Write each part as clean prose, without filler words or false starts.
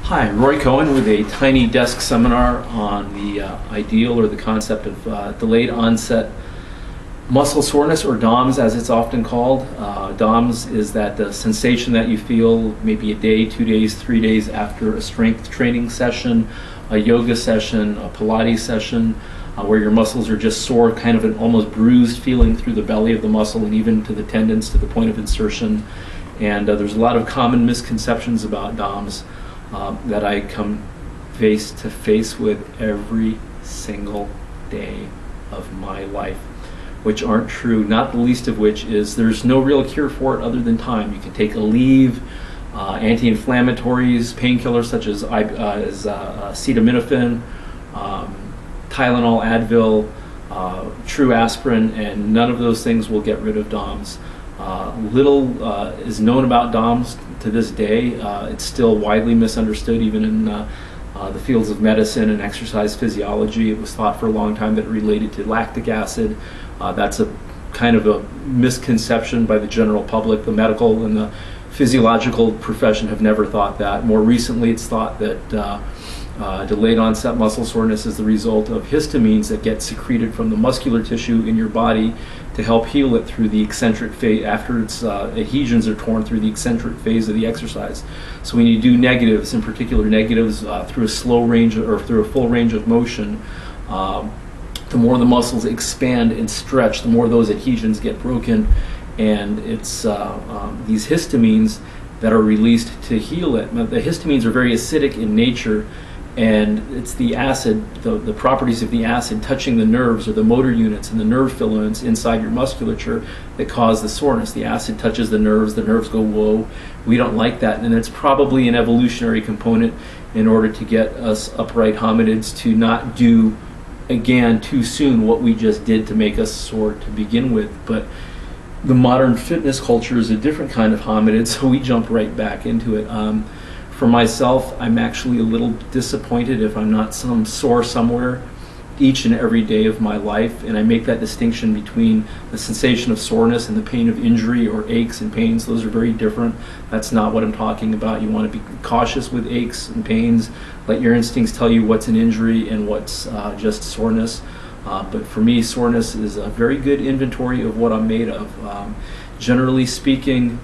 Hi, I'm Roy Cohen with a tiny desk seminar on the ideal or the concept of delayed onset muscle soreness, or DOMS as it's often called. DOMS is that the sensation that you feel maybe a day, 2 days, 3 days after a strength training session, a yoga session, a Pilates session, where your muscles are just sore, kind of an almost bruised feeling through the belly of the muscle and even to the tendons to the point of insertion. And there's a lot of common misconceptions about DOMS that I come face to face with every single day of my life, which aren't true, not the least of which is there's no real cure for it other than time. You can take Aleve, anti-inflammatories, painkillers such as acetaminophen, Tylenol, Advil, true aspirin, and none of those things will get rid of DOMS. Little is known about DOMS to this day. It's still widely misunderstood even in the fields of medicine and exercise physiology. It was thought for a long time that it related to lactic acid. That's a kind of a misconception by the general public. The medical and the physiological profession have never thought that. More recently, it's thought that delayed onset muscle soreness is the result of histamines that get secreted from the muscular tissue in your body to help heal it through the eccentric phase, after its adhesions are torn through the eccentric phase of the exercise. So when you do negatives, in particular negatives through a slow range or through a full range of motion, the more the muscles expand and stretch, the more those adhesions get broken, and it's these histamines that are released to heal it. Now, the histamines are very acidic in nature, and it's the acid, the properties of the acid touching the nerves or the motor units and the nerve filaments inside your musculature that cause the soreness. The acid touches the nerves go, whoa, we don't like that. And it's probably an evolutionary component in order to get us upright hominids to not do again too soon what we just did to make us sore to begin with. But the modern fitness culture is a different kind of hominid, so we jump right back into it. For myself, I'm actually a little disappointed if I'm not sore somewhere each and every day of my life, and I make that distinction between the sensation of soreness and the pain of injury or aches and pains. Those are very different. That's not what I'm talking about. You want to be cautious with aches and pains. Let your instincts tell you what's an injury and what's just soreness. But for me, soreness is a very good inventory of what I'm made of. Generally speaking,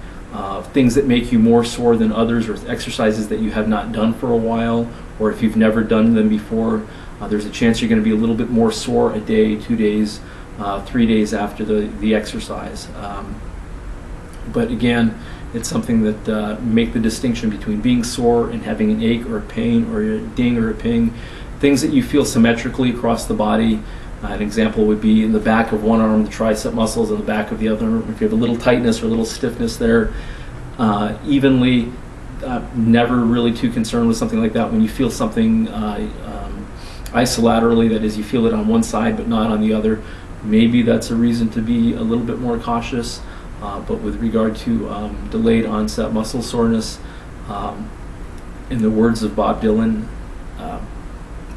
things that make you more sore than others, or exercises that you have not done for a while, or if you've never done them before, there's a chance you're going to be a little bit more sore a day, 2 days, 3 days after the exercise. But again, it's something that make the distinction between being sore and having an ache or a pain or a ding or a ping. Things that you feel symmetrically across the body. An example would be in the back of one arm, the tricep muscles, and the back of the other arm. If you have a little tightness or a little stiffness there, evenly, never really too concerned with something like that. When you feel something isolaterally, that is, you feel it on one side but not on the other, maybe that's a reason to be a little bit more cautious. But with regard to delayed onset muscle soreness, in the words of Bob Dylan,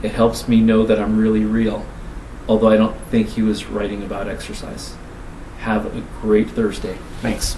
it helps me know that I'm really real, although I don't think he was writing about exercise. Have a great Thursday. Thanks.